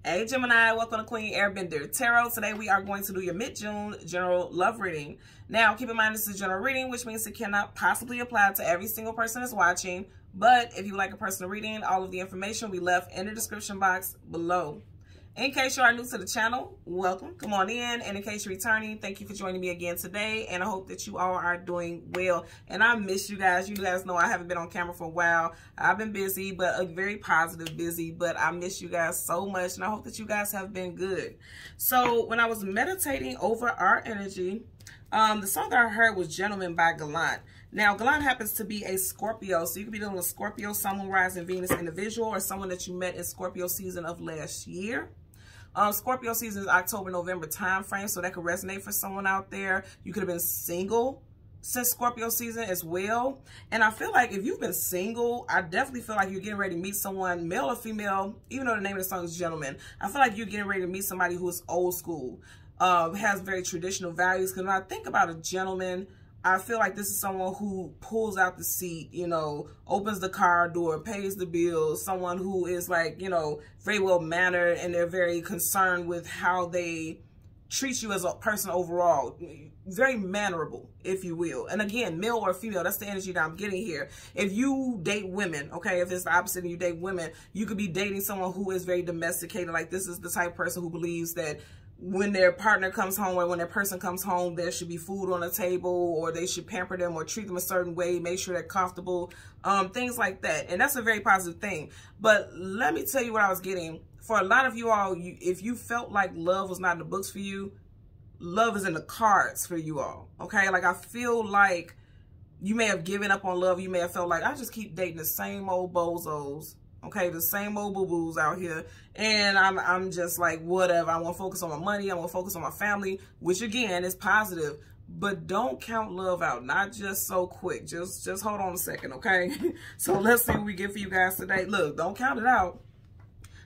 Hey Gemini, welcome to Queen Airbender Tarot. Today we are going to do your mid-June general love reading. Now keep in mind this is a general reading, which means it cannot possibly apply to every single person that's watching. But if you would like a personal reading, all of the information will be left in the description box below. In case you are new to the channel, welcome, come on in. And in case you're returning, thank you for joining me again today. And I hope that you all are doing well. And I miss you guys. You guys know I haven't been on camera for a while. I've been busy, but a very positive busy. But I miss you guys so much. And I hope that you guys have been good. So when I was meditating over our energy, the song that I heard was Gentleman by Gallant. Now, Gallant happens to be a Scorpio, so you could be dealing with Scorpio, Sun, Moon, Rising, Venus individual, or someone that you met in Scorpio season of last year. Scorpio season is October, November time frame, so that could resonate for someone out there. You could have been single since Scorpio season as well. And I feel like if you've been single, I definitely feel like you're getting ready to meet someone, male or female, even though the name of the song is Gentleman. I feel like you're getting ready to meet somebody who is old school, has very traditional values. Because when I think about a gentleman, I feel like this is someone who pulls out the seat, you know, opens the car door, pays the bills, someone who is like, you know, very well mannered, and they're very concerned with how they treat you as a person overall. Very mannerable, if you will. And again, male or female, that's the energy that I'm getting here. If you date women, okay, if it's the opposite and you date women, you could be dating someone who is very domesticated. Like this is the type of person who believes that when their partner comes home or when their person comes home, there should be food on the table, or they should pamper them or treat them a certain way, make sure they're comfortable, things like that. And that's a very positive thing. But let me tell you what I was getting. For a lot of you all, if you felt like love was not in the books for you, love is in the cards for you all, okay? Like I feel like you may have given up on love. You may have felt like, I just keep dating the same old bozos. Okay, the same old boo-boos out here. And I'm just like, whatever. I want to focus on my money. I want to focus on my family, which again is positive. But don't count love out. Not just so quick. Just hold on a second, okay? So let's see what we get for you guys today. Look, don't count it out.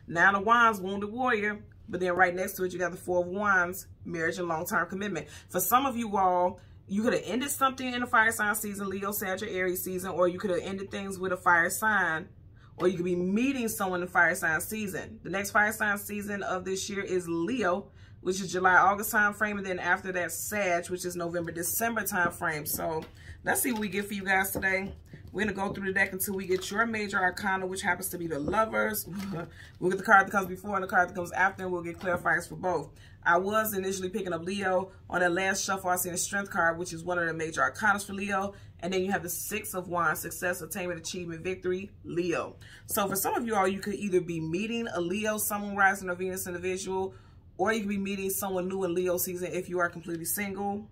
Nine of Wands, Wounded Warrior. But then right next to it, you got the Four of Wands, Marriage and Long-Term Commitment. For some of you all, you could have ended something in the fire sign season, Leo, Sag, or Aries season, or you could have ended things with a fire sign. Or you could be meeting someone in fire sign season. The next fire sign season of this year is Leo, which is July, August time frame. And then after that, Sag, which is November, December time frame. So let's see what we get for you guys today. We're going to go through the deck until we get your major arcana, which happens to be the Lovers. We'll get the card that comes before and the card that comes after, and we'll get clarifiers for both. I was initially picking up Leo. On that last shuffle, I seen a Strength card, which is one of the major arcanas for Leo. And then you have the Six of Wands, Success, Attainment, Achievement, Victory, Leo. So for some of you all, you could either be meeting a Leo, someone rising or Venus individual, or you could be meeting someone new in Leo season if you are completely single.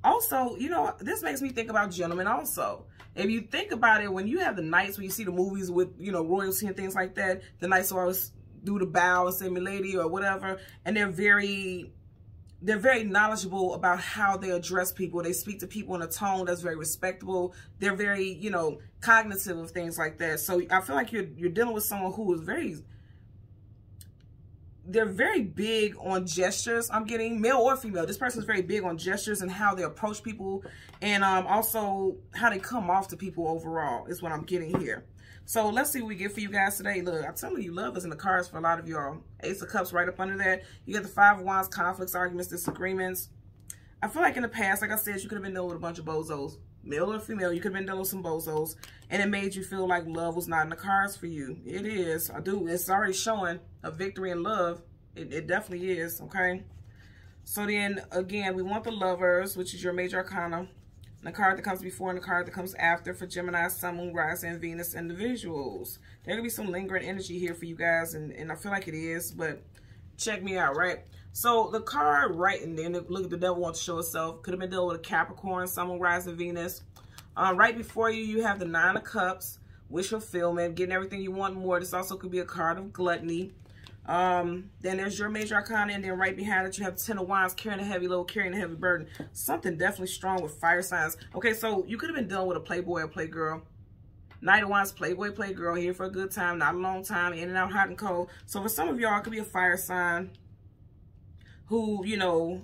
Also, you know, this makes me think about gentlemen also. If you think about it, when you have the knights, when you see the movies with, you know, royalty and things like that, the knights will always do the bow and say milady or whatever, and they're very knowledgeable about how they address people. They speak to people in a tone that's very respectable. They're very, you know, cognitive of things like that. So I feel like you're dealing with someone who is they're very big on gestures. I'm getting male or female. This person is very big on gestures and how they approach people, and also how they come off to people overall is what I'm getting here. So let's see what we get for you guys today. Look, I'm telling you, love is in the cards for a lot of y'all. Ace of Cups right up under that. You got the Five of Wands, conflicts, arguments, disagreements. I feel like in the past, like I said, you could have been dealing with a bunch of bozos. Male or female, you could have been dealing with some bozos. And it made you feel like love was not in the cards for you. It is. I do. It's already showing a victory in love. It definitely is, okay? So then, again, we want the Lovers, which is your major arcana. The card that comes before and the card that comes after for Gemini, Sun, Moon, Rising, and Venus individuals. There could be some lingering energy here for you guys, and I feel like it is, but check me out, right? So the card right in there, look at the devil wants to show itself. Could have been dealing with a Capricorn, Sun, Moon, Rising, Venus. Right before you, you have the Nine of Cups, wish fulfillment, getting everything you want more. This also could be a card of gluttony. Then there's your major arcana, and then right behind it you have 10 of Wands, carrying a heavy load, carrying a heavy burden. Something definitely strong with fire signs. Okay, so you could have been dealing with a playboy or playgirl. Knight of Wands, playboy, playgirl, here for a good time, not a long time, in and out hot and cold. So for some of y'all, it could be a fire sign who, you know,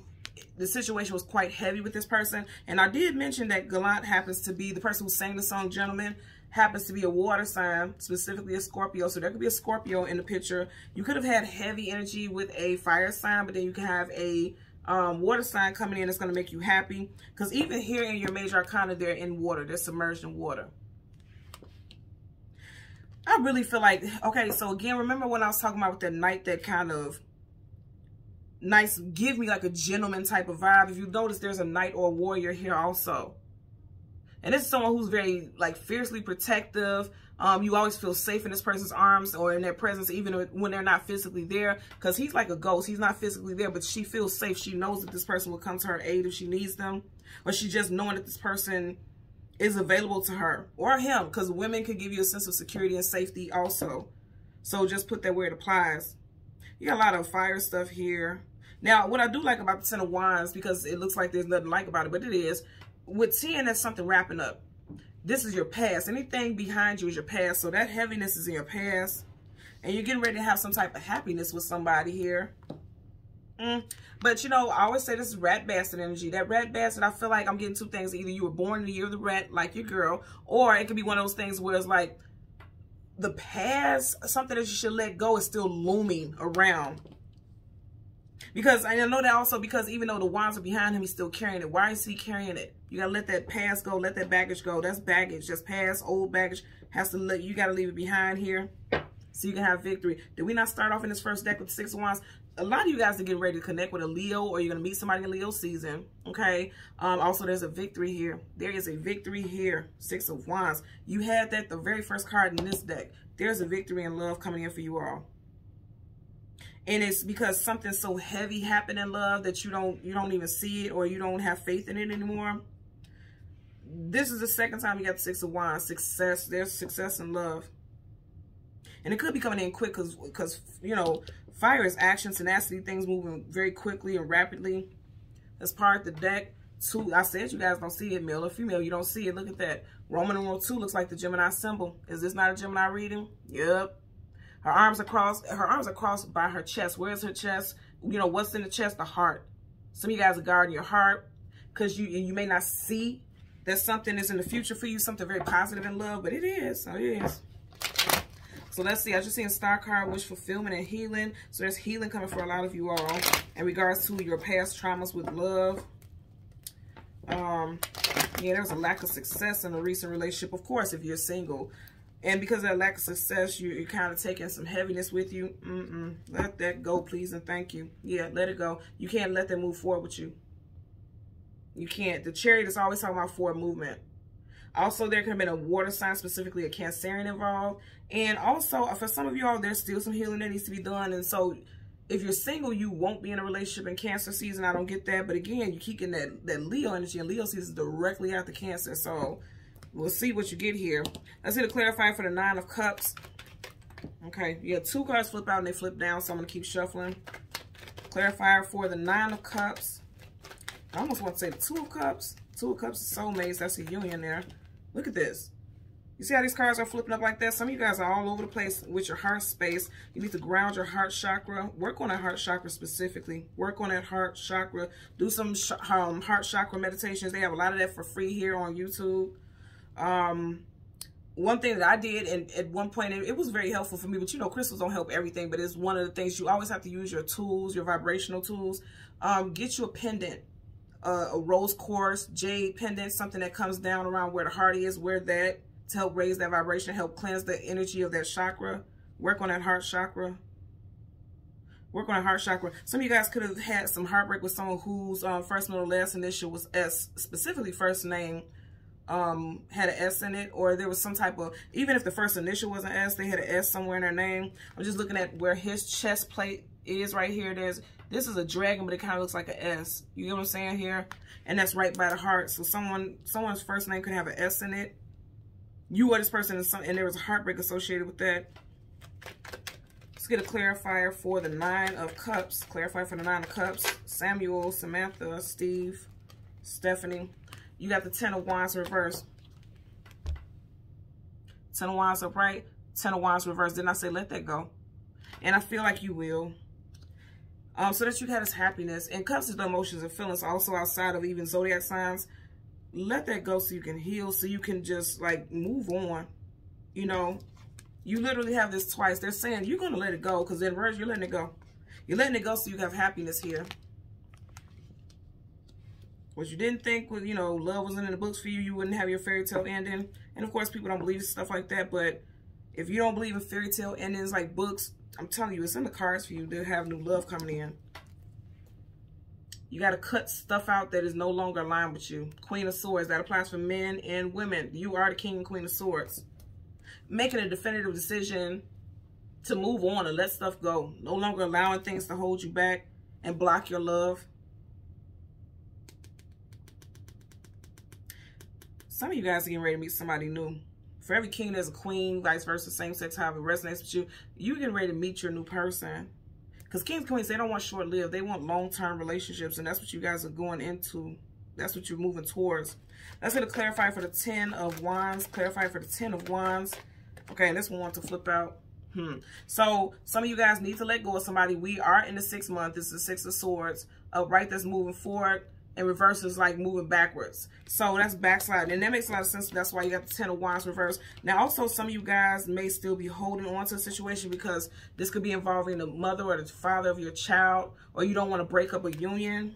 the situation was quite heavy with this person. And I did mention that Gallant happens to be the person who sang the song Gentleman. happens to be a water sign, specifically a Scorpio. So there could be a Scorpio in the picture. You could have had heavy energy with a fire sign, but then you can have a water sign coming in that's going to make you happy. Because even here in your major arcana, they're in water. They're submerged in water. I really feel like, okay, so again, remember when I was talking about with that knight, that kind of nice, give me like a gentleman type of vibe. If you notice, there's a knight or a warrior here also. And this is someone who's very like fiercely protective. You always feel safe in this person's arms or in their presence, even when they're not physically there, because he's like a ghost. He's not physically there, but she feels safe. She knows that this person will come to her aid if she needs them, or she just knowing that this person is available to her or him, because women can give you a sense of security and safety also. So just put that where it applies. You got a lot of fire stuff here. Now, what I do like about the Ten of Wands, because it looks like there's nothing like about it, but it is, with 10, that's something wrapping up. This is your past. Anything behind you is your past. So that heaviness is in your past. And you're getting ready to have some type of happiness with somebody here. But, you know, I always say this is rat bastard energy. That rat bastard, I feel like I'm getting two things. Either you were born in the year of the rat, like your girl, or it could be one of those things where it's like the past, something that you should let go, is still looming around. Because I know that also, because even though the wands are behind him, he's still carrying it. Why is he carrying it? You gotta let that past go, let that baggage go. That's baggage, just past, old baggage. Has to let, you gotta leave it behind here so you can have victory. Did we not start off in this first deck with the Six of Wands? A lot of you guys are getting ready to connect with a Leo, or you're gonna meet somebody in Leo season. Okay. Also, there's a victory here. There is a victory here. Six of Wands. You had that the very first card in this deck. There's a victory in love coming in for you all. And it's because something so heavy happened in love that you don't even see it, or you don't have faith in it anymore. This is the second time you got the Six of Wands. Success. There's success in love. And it could be coming in quick because you know, fire is action, tenacity, things moving very quickly and rapidly. That's part of the deck. 2, I said you guys don't see it, male or female. You don't see it. Look at that. Roman numeral 2 looks like the Gemini symbol. Is this not a Gemini reading? Yep. Her arms are crossed by her chest. Where's her chest? You know, what's in the chest? The heart. Some of you guys are guarding your heart because you may not see that something is in the future for you, something very positive in love, but it is. So it is. So let's see. I just seen a star card, wish fulfillment and healing. So there's healing coming for a lot of you all in regards to your past traumas with love. Yeah, there's a lack of success in a recent relationship, of course, if you're single. And because of that lack of success, you're kind of taking some heaviness with you. Let that go, please, and thank you. Yeah, let it go. You can't let that move forward with you. You can't. The Chariot is always talking about forward movement. Also, there could have been a water sign, specifically a Cancerian involved. And also, for some of y'all, there's still some healing that needs to be done. And so, if you're single, you won't be in a relationship in Cancer season. I don't get that. But again, you keep getting that Leo energy. And Leo season is directly after Cancer. So, we'll see what you get here. Let's get a clarifier for the Nine of Cups. Okay, you have 2 cards flip out and they flip down, so I'm going to keep shuffling. Clarifier for the Nine of Cups. I almost want to say the 2 of Cups. 2 of Cups is soulmates. That's a union there. Look at this. You see how these cards are flipping up like that? Some of you guys are all over the place with your heart space. You need to ground your heart chakra. Work on that heart chakra specifically. Work on that heart chakra. Do some heart chakra meditations. They have a lot of that for free here on YouTube. One thing that I did, and at one point it was very helpful for me, but you know, crystals don't help everything, but it's one of the things you always have to use your tools, your vibrational tools. Get you a pendant, a rose quartz, jade pendant, something that comes down around where the heart is, where that, to help raise that vibration, help cleanse the energy of that chakra. Work on that heart chakra. Work on that heart chakra. Some of you guys could have had some heartbreak with someone whose first, middle, last initial was S, specifically first name had an S in it, or there was some type of, even if the first initial was an S, they had an S somewhere in their name. I'm just looking at where his chest plate is right here. This is a dragon, but it kind of looks like an S. You get what I'm saying here? And that's right by the heart. So someone's first name could have an S in it. You or this person, and there was a heartbreak associated with that. Let's get a clarifier for the Nine of Cups. Clarifier for the Nine of Cups. Samuel, Samantha, Steve, Stephanie. You got the Ten of Wands reversed. 10 of Wands upright. 10 of Wands reversed. Didn't I say let that go? And I feel like you will. So that you had this happiness. And Cups is the emotions and feelings also outside of even zodiac signs. Let that go so you can heal, so you can just like move on. You know, you literally have this twice. They're saying you're going to let it go because in reverse, you're letting it go. You're letting it go so you have happiness here. What you didn't think, you know, love wasn't in the books for you, you wouldn't have your fairy tale ending. And of course, people don't believe stuff like that. But if you don't believe in fairy tale endings like books, I'm telling you, it's in the cards for you to have new love coming in. You got to cut stuff out that is no longer aligned with you. Queen of Swords, that applies for men and women. You are the King and Queen of Swords. Making a definitive decision to move on and let stuff go. No longer allowing things to hold you back and block your love. Some of you guys are getting ready to meet somebody new. For every king, there's a queen, vice versa, same sex, however it resonates with you. You're getting ready to meet your new person. Because kings and queens, they don't want short-lived. They want long-term relationships, and that's what you guys are going into. That's what you're moving towards. That's going to clarify for the 10 of Wands. Clarify for the 10 of Wands. Okay, and this one wants to flip out. So, some of you guys need to let go of somebody. We are in the 6th month. This is the 6 of Swords. Upright, that's moving forward. And reverse is like moving backwards. So that's backsliding. And that makes a lot of sense. That's why you got the 10 of Wands reverse. Now, also, some of you guys may still be holding on to a situation because this could be involving the mother or the father of your child. Or you don't want to break up a union.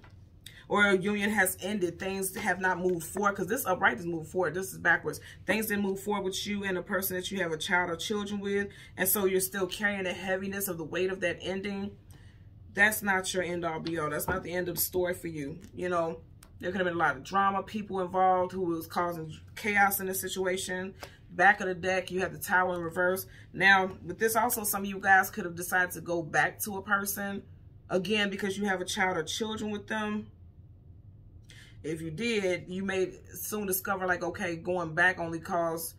Or a union has ended. Things have not moved forward. Because this upright is moving forward. This is backwards. Things didn't move forward with you and the person that you have a child or children with. And so you're still carrying the heaviness of the weight of that ending. That's not your end all be all. That's not the end of the story for you. You know, there could have been a lot of drama, people involved who was causing chaos in this situation. Back of the deck, you have the Tower in reverse. Now, with this also, some of you guys could have decided to go back to a person. Again, because you have a child or children with them. If you did, you may soon discover like, okay, going back only caused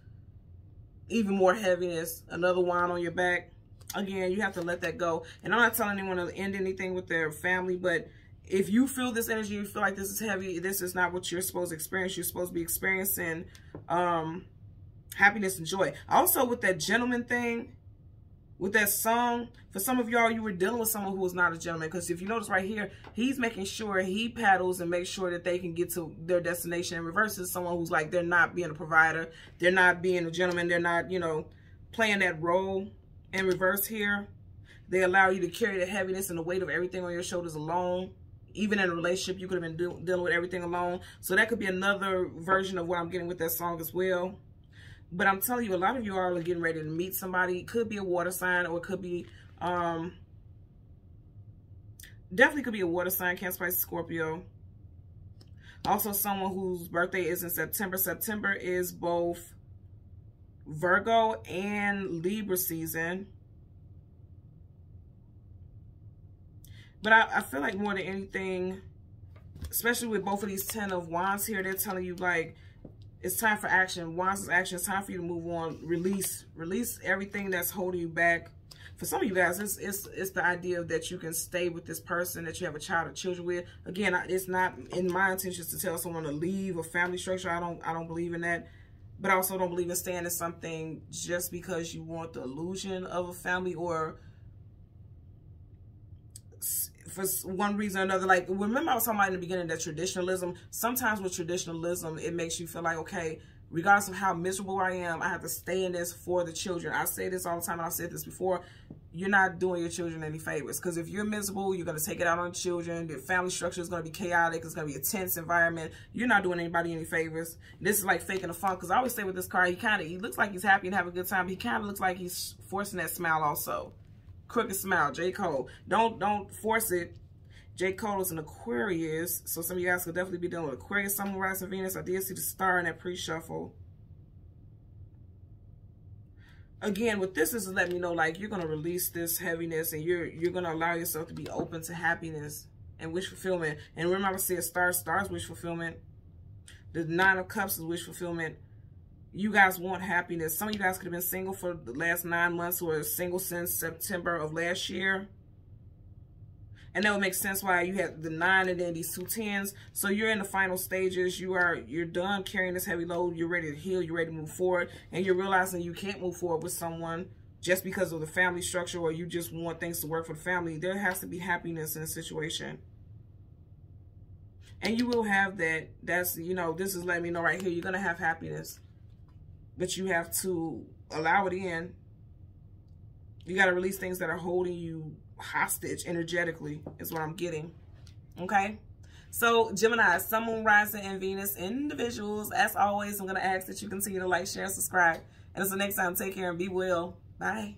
even more heaviness. Another wand on your back. Again, you have to let that go. And I'm not telling anyone to end anything with their family, but if you feel this energy, you feel like this is heavy, this is not what you're supposed to experience. You're supposed to be experiencing happiness and joy. Also, with that gentleman thing, with that song, for some of y'all, you were dealing with someone who was not a gentleman. Because if you notice right here, he's making sure he paddles and makes sure that they can get to their destination. And reverses someone who's like, they're not being a provider. They're not being a gentleman. They're not, you know, playing that role. In reverse here, they allow you to carry the heaviness and the weight of everything on your shoulders alone. Even in a relationship, you could have been dealing with everything alone. So that could be another version of what I'm getting with that song as well. But I'm telling you, a lot of you all are getting ready to meet somebody. It could be a water sign, or it could be, definitely could be a water sign, Cancer, Pisces, Scorpio. Also, someone whose birthday is in September. September is both Virgo and Libra season. But I feel like more than anything, especially with both of these 10 of Wands here, they're telling you like, it's time for action. Wands is action. It's time for you to move on. Release everything that's holding you back. For some of you guys, it's the idea that you can stay with this person that you have a child or children with. Again, it's not in my intentions to tell someone to leave a family structure. I don't believe in that. But I also don't believe in staying in something just because you want the illusion of a family, or for one reason or another. Like, remember I was talking about in the beginning that traditionalism, sometimes with traditionalism, it makes you feel like, okay, regardless of how miserable I am, I have to stay in this for the children. I say this all the time, and I've said this before. You're not doing your children any favors, because if you're miserable, you're going to take it out on the children. The family structure is going to be chaotic. It's going to be a tense environment. You're not doing anybody any favors. This is like faking the fun, because I always say with this card, he looks like he's happy and having a good time. He kind of looks like he's forcing that smile also. Crooked smile, J. Cole. Don't force it. J. Cole is an Aquarius, so some of you guys could definitely be dealing with Aquarius, Sun, Moon, Rising, Venus. I did see the star in that pre-shuffle. Again, with this is letting me know, like, you're going to release this heaviness, and you're going to allow yourself to be open to happiness and wish fulfillment. And remember, I said stars wish fulfillment. The 9 of Cups is wish fulfillment. You guys want happiness. Some of you guys could have been single for the last 9 months, or single since September of last year. And that would make sense why you had the 9 and then these 2 10s. So you're in the final stages. You're done carrying this heavy load. You're ready to heal. You're ready to move forward. And you're realizing you can't move forward with someone just because of the family structure, or you just want things to work for the family. There has to be happiness in a situation. And you will have that. That's, you know, this is letting me know right here, you're going to have happiness. But you have to allow it in. You got to release things that are holding you hostage energetically is what I'm getting. Okay? So, Gemini, Sun, Moon, Rising, and Venus individuals. As always, I'm going to ask that you continue to like, share, and subscribe. And until next time, take care and be well. Bye.